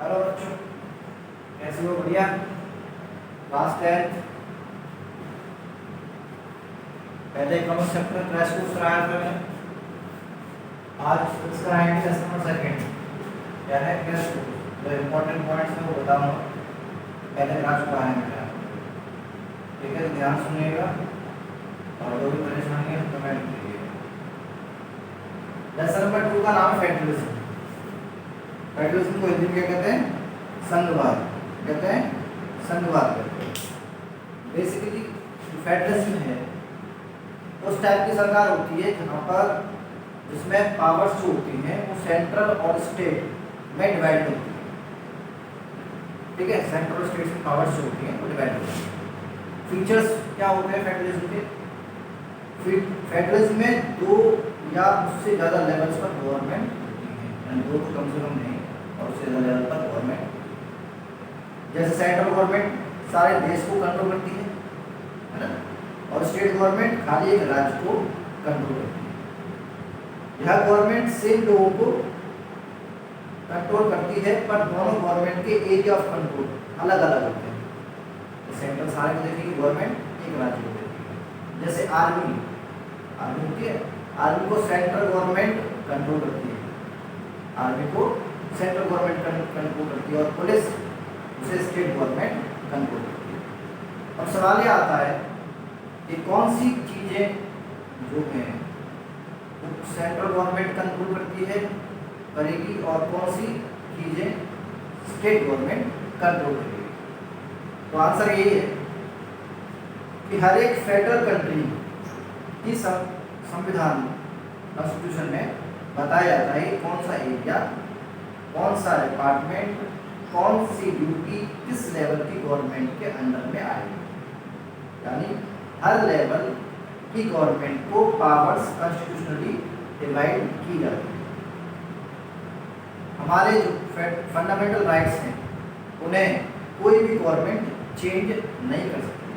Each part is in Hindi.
हेलो बच्चों, कैसे हो? बढ़िया। क्लास 10 पहले इकोनॉमिक्स चैप्टर क्रैश कोर्स कराया था मैंने। आज इसका कराएंगे लेसन नंबर सेकंड, क्या है क्रैश कोर्स। जो इम्पोर्टेंट पॉइंट्स हैं वो बताऊंगा। पहले क्लास को आएंगे मेरा, ठीक है? तो ध्यान सुनिएगा और जो भी परेशानी है कमेंट कीजिएगा। लेसन नंबर 2 का नाम है फेडरलिज्म। फेडरलिज्म को हिंदी में क्या कहते हैं? संघवाद। कहते हैं संघवाद कहते हैं। बेसिकली फेडरलिज्म है उस टाइप की सरकार होती है जहाँ पर जिसमें पावर्स जो होती हैं वो सेंट्रल और स्टेट में डिवाइड होती है। ठीक है, सेंट्रल और स्टेट की पावर्स जो होती हैं वो डिवाइड होती हैं। फीचर्स क्या होते हैं फेडरलिज्म के? फेडरलिज्म में 2 या उससे ज़्यादा लेवल्स पर गवर्नमेंट होती है, यानी 2 तो कम से कम नहीं और उससे ज़्यादा लेवल पर गवर्नमेंट। जैसे सेंट्रल गवर्नमेंट सारे देश को कंट्रोल करती है ना, और स्टेट गवर्नमेंट खाली एक राज्य को कंट्रोल करती है। यह गवर्नमेंट सेम लोगों को कंट्रोल करती है, पर दोनों गवर्नमेंट के एरिया ऑफ कंट्रोल अलग अलग होते हैं। तो सेंट्रल सारे को देखेगी गवर्नमेंट, एक राज्य को देखेगी। जैसे आर्मी होती है, आर्मी को सेंट्रल गवर्नमेंट कंट्रोल करती है, आर्मी को सेंट्रल गवर्नमेंट कंट्रोल करती है, और पुलिस उसे स्टेट गवर्नमेंट कंट्रोल करती है। अब सवाल यह आता है कि कौन सी चीज़ें जो हैं वो सेंट्रल गवर्नमेंट कंट्रोल करती है करेगी और कौन सी चीज़ें स्टेट गवर्नमेंट कंट्रोल करेगी? तो आंसर यही है कि हर एक फेडरल कंट्री की संविधान कॉन्स्टिट्यूशन में बताया जाता है कौन सा एरिया, कौन सा डिपार्टमेंट, कौन सी ड्यूटी किस लेवल की गवर्नमेंट के अंडर में आएगी। यानी हर लेवल की गवर्नमेंट को पावर्स कॉन्स्टिट्यूशनली डिवाइड की जाती है। हमारे जो फंडामेंटल राइट्स हैं उन्हें कोई भी गवर्नमेंट चेंज नहीं कर सकती।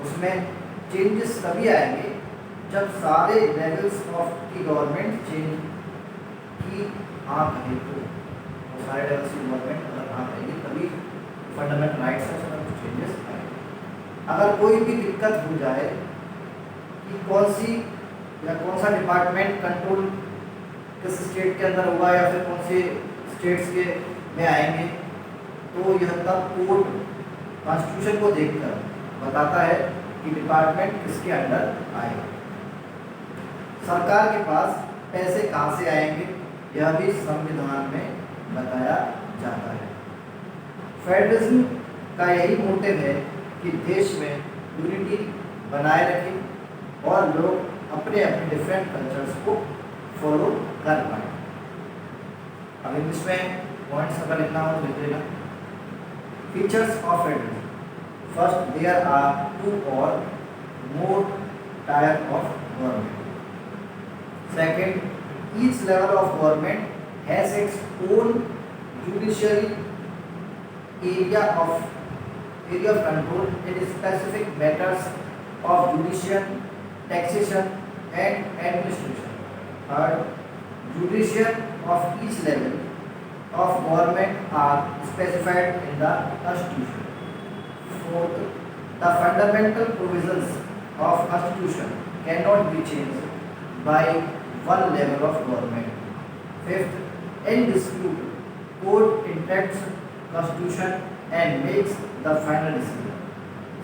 उसमें चेंजेस तभी आएंगे जब सारे लेवल्स ऑफ की गवर्नमेंट चेंज की कहे तो सारे लेवल्स की गवर्नमेंट अगर कहेगी तभी फंडामेंटल राइट्स है उसमें कुछ चेंजेस आएंगे। अगर कोई भी दिक्कत हो जाए कि कौन सी या कौन सा डिपार्टमेंट कंट्रोल किस स्टेट के अंदर होगा या फिर कौन से स्टेट्स के में आएंगे, तो यह तब कोर्ट कॉन्स्टिट्यूशन को देखकर बताता है कि डिपार्टमेंट किसके अंडर आएगा। सरकार के पास पैसे कहाँ से आएंगे यह भी संविधान में बताया जाता है। फेडरलिज्म का यही मोटिव है कि देश में यूनिटी बनाए रखें और लोग अपने अपने डिफरेंट कल्चर्स को फॉलो कर पाए। अब इंग्लिश में पॉइंट्स अगर लिखना हो तो लिख लेना। Features of federalism: first, there are 2 or more type of government. Second, each level of government has its own judiciary area of control in specific matters of judicial, taxation and administration. Third, judicial of each level of government are specified in the Constitution. Fourth, the fundamental provisions of Constitution cannot be changed by one level of government. Fifth, in dispute, court interprets Constitution and makes the final decision.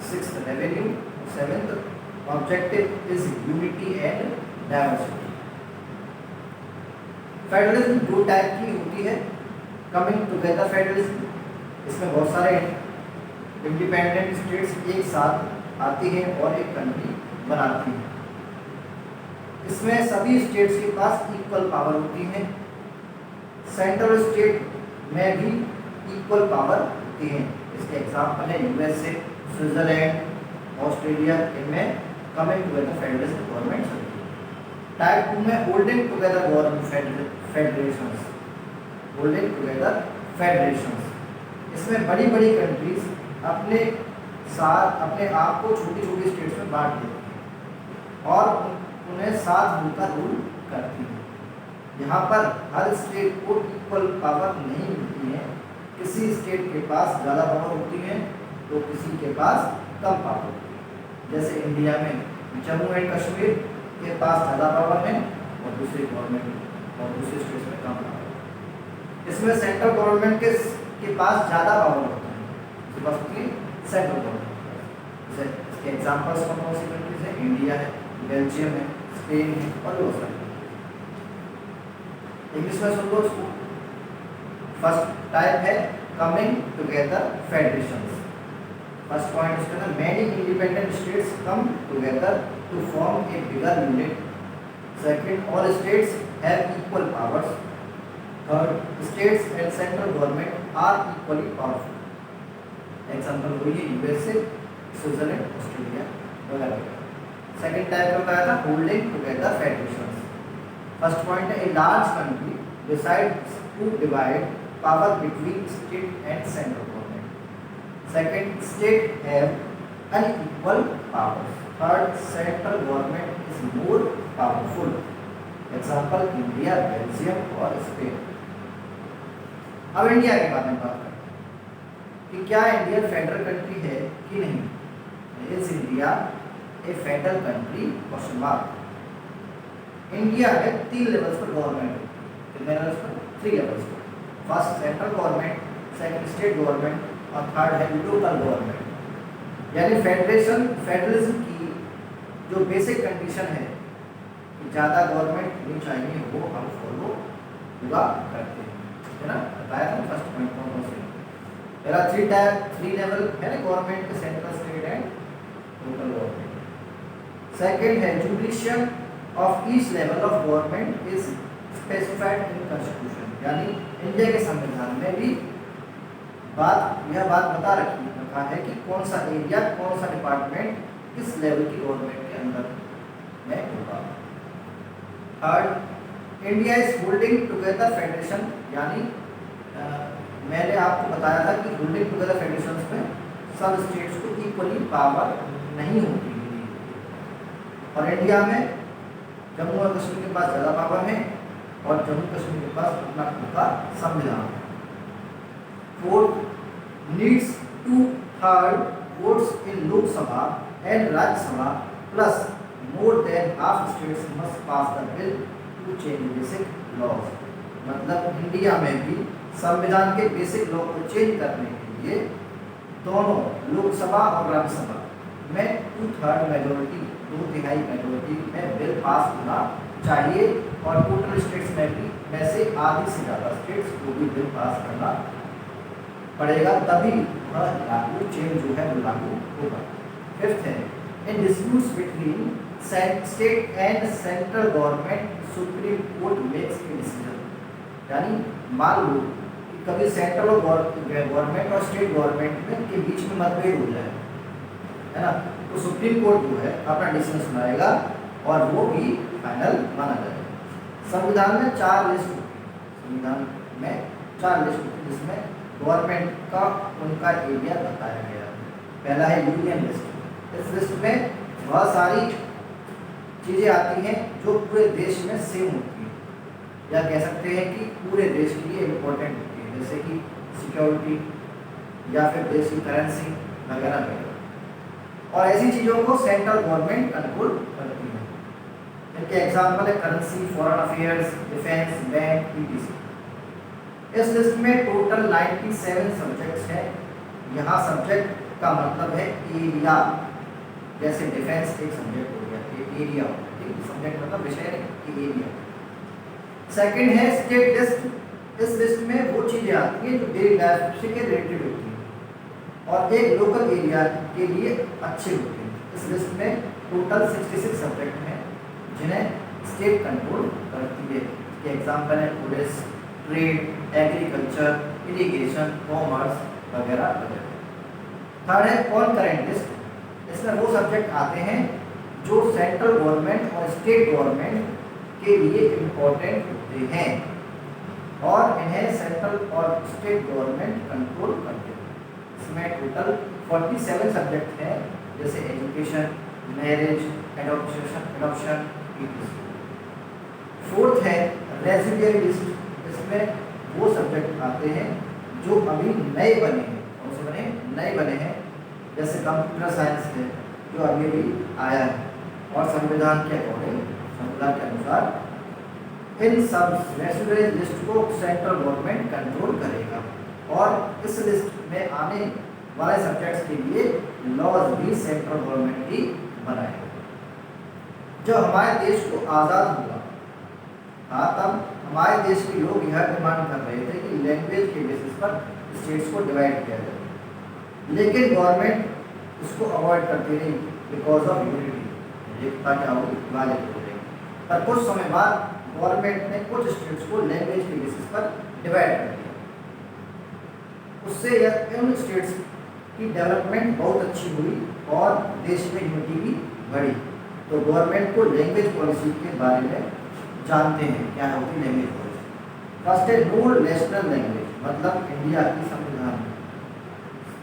Sixth, revenue. Seventh, objective is unity and diversity. Federalism 2 type की होती है। कमिंग टुगेदर फेडरलिज्म, इसमें बहुत सारे इंडिपेंडेंट स्टेट्स एक साथ आती हैं और एक कंट्री बनाती हैं। इसमें सभी स्टेट्स के पास इक्वल पावर होती है। सेंट्रल स्टेट में भी इक्वल पावर होती हैं। इसके एग्जाम्पल है यूएसए, स्विट्जरलैंड, ऑस्ट्रेलिया। इनमें कमिंग टुगेदर फेडरलिज्म गवर्नमेंट होती है। टाइप 2 में holding together government federations, holding together federations. इसमें बड़ी बड़ी कंट्रीज अपने साथ अपने आप को छोटी छोटी स्टेट्स में बांट देती हैं और उन्हें साथ मिलकर रूल करती हैं। यहाँ पर हर स्टेट को इक्वल पावर नहीं मिलती है, किसी स्टेट के पास ज़्यादा पावर होती है तो किसी के पास कम पावर होती है। जैसे इंडिया में जम्मू एंड कश्मीर के पास ज़्यादा पावर है और दूसरे गवर्नमेंट और दूसरे स्टेट्स में कम पावर है। इसमें सेंट्रल गवर्नमेंट के पास ज़्यादा पावर होता है, इसके पास होती है सेंट्रल गवर्नमेंट। जैसे इसके एग्जाम्पल्स कौन सी कंट्रीज है, इंडिया है, बेल्जियम है, स्पेन है और बहुत सारे। इंग्लिश में सुन लो इसको। फर्स्ट टाइप है coming together federations. First point इसका ना, many independent states come together to form a bigger unit. Second, all states have equal powers. Third, states and central government are equally powerful. Example हुई यूएसए, स्विट्जरलैंड, ऑस्ट्रेलिया वगैरह। सेकंड टाइप में बताया था holding together federations. First point है, a large country decides to divide power between state and central government. Second, state have unequal powers. Third, central government is more powerful. Example India, Belgium और स्पेन। अब इंडिया के बारे में बात करते हैं कि क्या इंडिया फेडरल कंट्री है कि नहीं। Is India A federal country? Question mark. India में 3 लेवल्स पर गवर्नमेंट है। कितने लेवल्स पर? 3 लेवल्स पर। First central government, second state government और थर्ड है लोकल गवर्नमेंट। यानी फेडरलिज्म की जो बेसिक कंडीशन है कि ज़्यादा गवर्नमेंट नहीं चाहिए, वो हम फॉलो पूरा करते हैं, है ना। बताया था फर्स्ट पॉइंट कौन से। पहला 3 लेवल है ना गवर्नमेंट के, central, state and local government. Second है judicial of each level of government is specified in constitution. यानी इंडिया के संविधान में भी यह बात बता रखा है कि कौन सा एरिया, कौन सा डिपार्टमेंट किस लेवल की गवर्नमेंट के अंदर में होगा। Third, India is holding together federation. यानी मैंने आपको बताया था कि होल्डिंग टुगेदर फेडरेशन में सब स्टेट्स को इक्वली पावर नहीं होती है। और इंडिया में जम्मू और कश्मीर के पास ज़्यादा पावर है और जम्मू कश्मीर के पास अपना खुद का संविधान है। Fourth, needs 2/3 votes in Lok Sabha and Rajya Sabha plus more than half states must pass the bill to change basic laws. मतलब इंडिया में भी संविधान के बेसिक लॉ को चेंज करने के लिए दोनों लोकसभा और राज्यसभा में 2/3 मेजोरिटी, 2/3 मेजोरिटी में बिल पास होना चाहिए। और टोटल स्टेट्स में भी वैसे आधी से ज़्यादा स्टेट्स को भी बिल पास करना पड़ेगा, तभी वह लागू चेंज जो है वो लागू होगा। फिफ्थ है, in disputes between state and central government supreme court makes a decision. यानी मान लो कि कभी सेंट्रल गवर्नमेंट और स्टेट गवर्नमेंट में के बीच में मतभेद हो जाए, है ना, तो सुप्रीम कोर्ट जो है अपना डिसीजन सुनाएगा और वो भी फाइनल माना जाएगा। संविधान में 4 लिस्ट होती है, संविधान में 4 लिस्ट होती है जिसमें गवर्नमेंट का उनका एरिया बताया गया है। पहला है यूनियन लिस्ट। इस लिस्ट में बहुत सारी चीज़ें आती हैं जो पूरे देश में सेम होती हैं, या कह सकते हैं कि पूरे देश के लिए इम्पोर्टेंट होती है, जैसे कि सिक्योरिटी या फिर देश की करेंसी वगैरह वगैरह। और ऐसी चीज़ों को सेंट्रल गवर्नमेंट कंट्रोल करती है। इनके एग्जाम्पल है currency, foreign affairs, defence, bank, etc। इस लिस्ट में टोटल 97 सब्जेक्ट्स हैं। यहाँ सब्जेक्ट का मतलब है एरिया, जैसे डिफेंस एक सब्जेक्ट हो गया, एरिया हो गया, ठीक। सब्जेक्ट मतलब विषय नहीं, एरिया। सेकंड है स्टेट लिस्ट। इस लिस्ट में वो चीज़ें आती हैं जो डेली लाइफ से रिलेटेड होती हैं और एक लोकल एरिया के लिए अच्छे होते हैं। इस लिस्ट में टोटल 66 सब्जेक्ट हैं जिन्हें स्टेट कंट्रोल करती है। के एग्जाम्पल है police, trade, agriculture, irrigation, commerce वगैरह वगैरह। थर्ड है ऑन करेंट लिस्ट। इसमें वो सब्जेक्ट आते हैं जो सेंट्रल गवर्नमेंट और स्टेट गवर्नमेंट के लिए इम्पोर्टेंट होते हैं और इन्हें सेंट्रल और स्टेट गवर्नमेंट कंट्रोल करते हैं। इसमें टोटल 47 सब्जेक्ट हैं, जैसे एजुकेशन, मैरिज, एडॉप्शन। फोर्थ है रेजिडियरी लिस्ट। इसमें वो सब्जेक्ट आते हैं जो अभी नए बने हैं, कौन से बने, नए बने हैं, जैसे कंप्यूटर साइंस है जो अभी भी आया है, और संविधान के अकॉर्डिंग, संविधान के अनुसार इन सब रेसिडेंस लिस्ट को सेंट्रल गवर्नमेंट कंट्रोल करेगा, और इस लिस्ट में आने वाले सब्जेक्ट्स के लिए लॉज भी सेंट्रल गवर्नमेंट ही बनाएगा। जब हमारे देश को आज़ाद हुआ, हाँ, तब हमारे देश के लोग यह डिमांड कर रहे थे कि लैंग्वेज के बेसिस पर स्टेट्स को डिवाइड किया जाए, लेकिन गवर्नमेंट उसको अवॉइड करती रही बिकॉज ऑफ यूनिटी, एकता क्या होगी, वाले हो जाएगी। पर कुछ समय बाद गवर्नमेंट ने कुछ स्टेट्स को लैंग्वेज के बेसिस पर डिवाइड कर दिया, उससे उन स्टेट्स की डेवलपमेंट बहुत अच्छी हुई और देश में यूनिटी भी बढ़ी। तो गवर्नमेंट को लैंग्वेज पॉलिसी के बारे में जानते हैं, क्या होती लैंग्वेज पॉलिसी। फर्स्ट है नो नेशनल लैंग्वेज, मतलब इंडिया की संविधान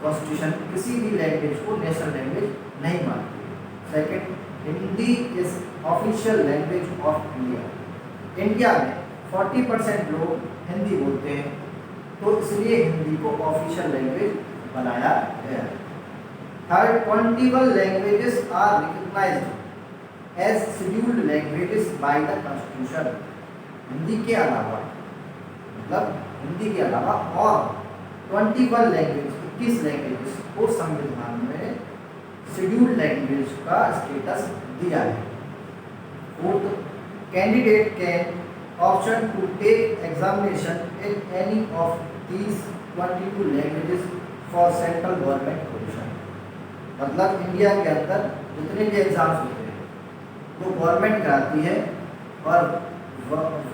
कॉन्स्टिट्यूशन किसी भी लैंग्वेज को नेशनल लैंग्वेज नहीं मानती है। Second, Hindi is official language of India. India में 40% लोग हिंदी बोलते हैं, तो इसलिए हिंदी को ऑफिशियल लैंग्वेज बनाया गया है। Third, 21 languages are recognised as scheduled languages by the constitution. Hindi के अलावा, मतलब हिंदी के अलावा और 21 लैंग्वेज, 21 लैंग्वेजेस को संविधान में शेड्यूल्ड लैंग्वेज का स्टेटस दिया है। Fourth, candidate can option to take examination in any of these 22 languages for central government position. मतलब इंडिया के अंदर जितने भी एग्जाम्स होते हैं वो गवर्नमेंट कराती है, और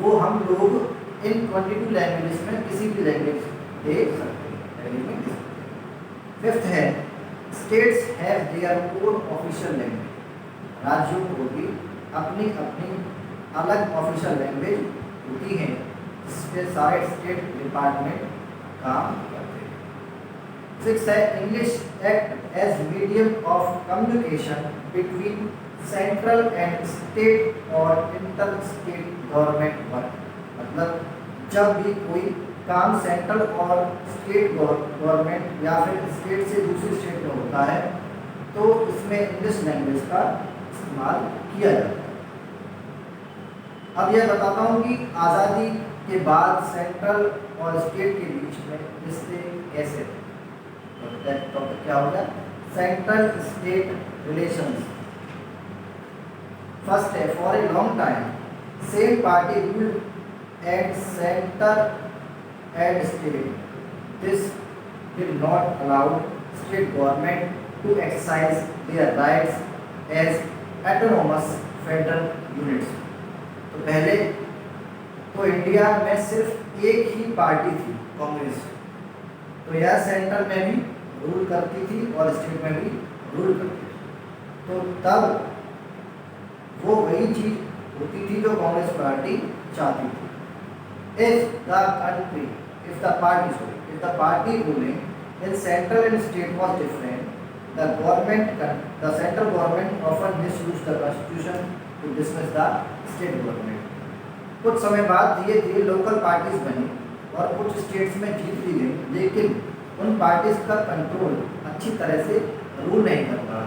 वो हम लोग इन 22 लैंग्वेजेस में किसी भी लैंग्वेज दे सकते हैं। फिफ्थ है states have their own official language. राज्यों को भी अपनी अपनी अलग ऑफिशियल लैंग्वेज होती हैं, जिस पे सारे स्टेट डिपार्टमेंट काम करते हैं। सिक्स है English act as medium of communication between central and state और इंटर स्टेट गवर्नमेंट वर्क। मतलब जब भी कोई काम सेंट्रल और स्टेट गवर्नमेंट या फिर स्टेट से दूसरी स्टेट में होता है, तो इसमें इंग्लिश लैंग्वेज का इस्तेमाल किया जाता है। अब यह बताता हूँ कि आज़ादी के बाद सेंट्रल और स्टेट के बीच में रिश्ते कैसे थे। तो क्या हो गया, सेंट्रल स्टेट रिलेशंस। फर्स्ट है for a long time same party ruled at centre and state. This did not allow state government to exercise their rights as autonomous federal units. तो पहले तो इंडिया में सिर्फ एक ही पार्टी थी, कांग्रेस। तो यह सेंट्रल में भी रूल करती थी और स्टेट में भी रूल करती थी। तो तब वो वही चीज होती थी जो कांग्रेस पार्टी चाहती थी। If the party ruling in central and state was different, the central government often misused the constitution to dismiss the state government. कुछ समय बाद धीरे धीरे लोकल पार्टीज बनी और कुछ स्टेट्स में जीत भी गई, लेकिन उन पार्टीज का कंट्रोल अच्छी तरह से रूल नहीं कर पा रहा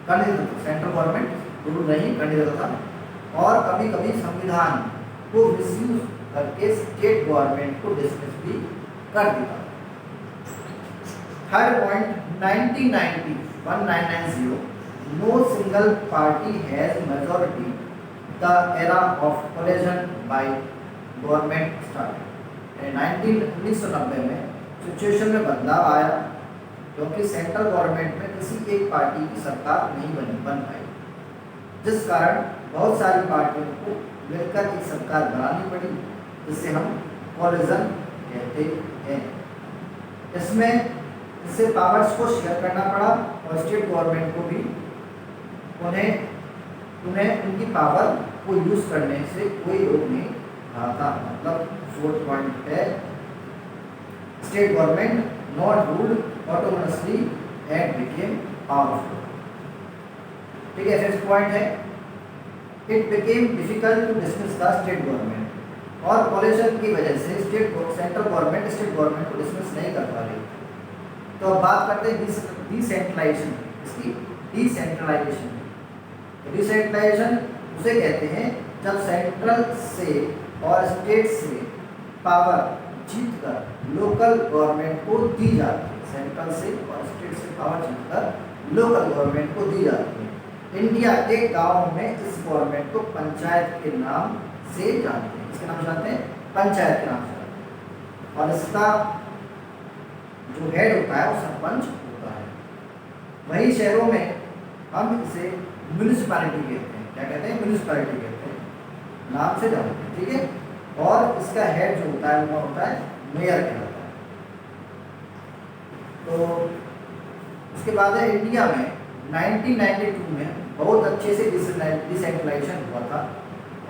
था। सेंट्रल गवर्नमेंट रूल नहीं कर देता था और कभी कभी संविधान को मिसयूज करके स्टेट गवर्नमेंट को डिसमिस भी कर देता। Third point 1990 no single party has majority the era of coalition by government started. 1990 में सिचुएशन में बदलाव आया क्योंकि सेंट्रल गवर्नमेंट में किसी एक पार्टी की सरकार नहीं बन पाई, जिस कारण बहुत सारी पार्टियों को मिलकर एक सरकार बनानी पड़ी, जिसे हम कोलिजन कहते हैं। इससे पावर्स को शेयर करना पड़ा और स्टेट गवर्नमेंट को भी उन्हें उनकी पावर को यूज करने से कोई रोक नहीं रहा था। मतलब फोर्थ पॉइंट है state government not ruled autonomously and became powerful. ठीक है, फिफ्थ पॉइंट है it became difficult to dismiss the state government. और पॉल्यूशन की वजह से सेंट्रल गवर्नमेंट स्टेट गवर्नमेंट को डिसमिस नहीं कर पा रही। तो अब बात करते हैं डिसेंट्रलाइजेशन, इसकी डिसेंट्रलाइजेशन। तो डिसेंट्रलाइजेशन उसे कहते हैं जब सेंट्रल से और स्टेट से पावर जीतकर लोकल गवर्नमेंट को दी जाती है। सेंट्रल से और स्टेट से पावर जीतकर लोकल गवर्नमेंट को दी जाती है। इंडिया के गांव में इस गवर्नमेंट को पंचायत के नाम से जानते हैं। इसके नाम जानते हैं, पंचायत के नाम से जानते हैं। और इसका जो हेड होता है वो सरपंच होता है। वही शहरों में हम इसे म्यूनिसिपैलिटी कहते हैं। क्या कहते हैं? म्यूनिसिपैलिटी कहते हैं, नाम से जानते हैं, ठीक है। और इसका हेड जो होता है वो होता है मेयर कहलाता है। तो उसके बाद है इंडिया में 1992 में बहुत अच्छे से डिसेंट्रलाइजेशन हुआ था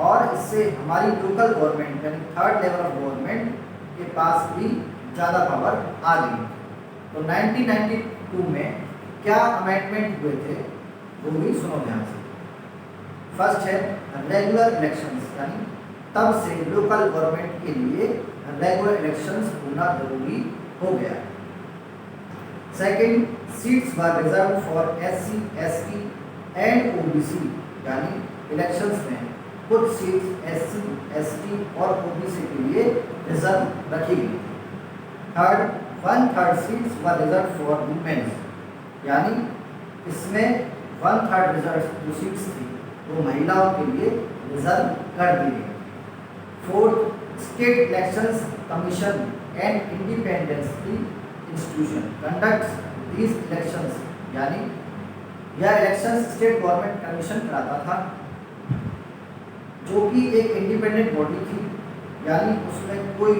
और इससे हमारी लोकल गवर्नमेंट यानी थर्ड लेवल ऑफ गवर्नमेंट के पास भी ज़्यादा पावर आ गई। तो 1992 में क्या अमेंडमेंट हुए थे वो भी सुनो ध्यान से। फर्स्ट है रेगुलर इलेक्शंस, यानी तब से लोकल गवर्नमेंट के लिए रेगुलर इलेक्शंस होना जरूरी हो गया। Second, seats were reserve for SC, ST and OBC, यानी इलेक्शंस में कुछ सीट्स SC, ST और OBC के लिए रिजर्व रखी गई। Third, 1/3 seats were reserve for women, यानी इसमें 1/3 रिजर्व जो सीट्स थी वो महिलाओं के लिए रिजर्व कर दी गई। Fourth, state elections commission and independently institution conducts these elections, यानी यह इलेक्शंस स्टेट गवर्नमेंट कमीशन कराता था जो कि एक इंडिपेंडेंट बॉडी थी, यानी उसमें कोई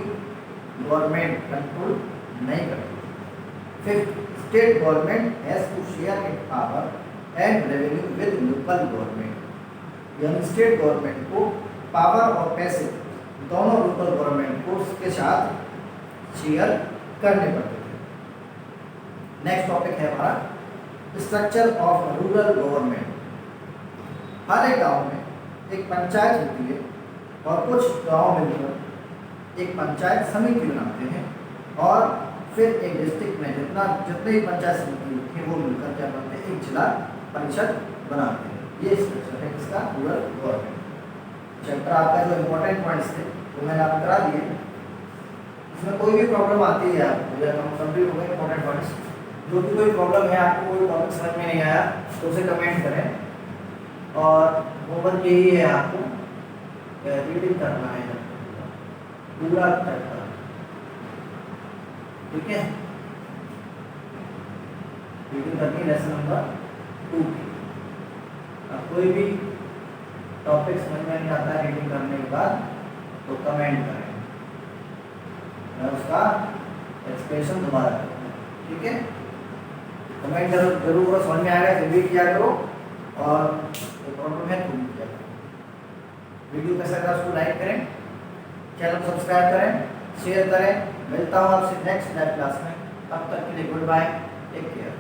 गवर्नमेंट कंट्रोल नहीं करती। Fifth, state government has to share it power and revenue with local government, यानी स्टेट गवर्नमेंट को पावर और पैसे दोनों लोकल गवर्नमेंट को उसके साथ शेयर करने पड़ते थे। नेक्स्ट टॉपिक है हमारा स्ट्रक्चर ऑफ रूरल गवर्नमेंट। हर एक गांव में एक पंचायत होती है और कुछ गांव मिलकर एक पंचायत समिति बनाते हैं और फिर एक डिस्ट्रिक्ट में जितने भी पंचायत समिति होती है वो मिलकर क्या बनाते हैं, एक जिला परिषद बनाते हैं। ये स्ट्रक्चर है इसका रूरल गवर्नमेंट। चैप्टर आपका जो इम्पोर्टेंट पॉइंट्स थे वो मैंने आपको करा दिए। इसमें कोई भी प्रॉब्लम आती है आपको या कंप्लीट हो गए इम्पोर्टेंट पॉइंट्स, जो भी कोई प्रॉब्लम है आपको कोई टॉपिक समझ में नहीं आया तो उसे कमेंट करें। और होमवर्क यही है आपको रीडिंग करना है पूरा करना, ठीक है। रीडिंग करनी लेसन नंबर 2 की। अब कोई भी टॉपिक समझ में नहीं आता है रीडिंग करने के बाद तो कमेंट करें, मैं उसका एक्सप्लेनेशन दोबारा करूँगा, ठीक है। कमेंट जरूर करो, समझ में आएगा फिर भी किया करो और प्रॉब्लम है तो भी किया करो। वीडियो कैसा लगा उसको लाइक करें, चैनल को सब्सक्राइब करें, शेयर करें। मिलता हूँ आपसे नेक्स्ट क्लास में, तब तक के लिए गुड बाय, टेक केयर।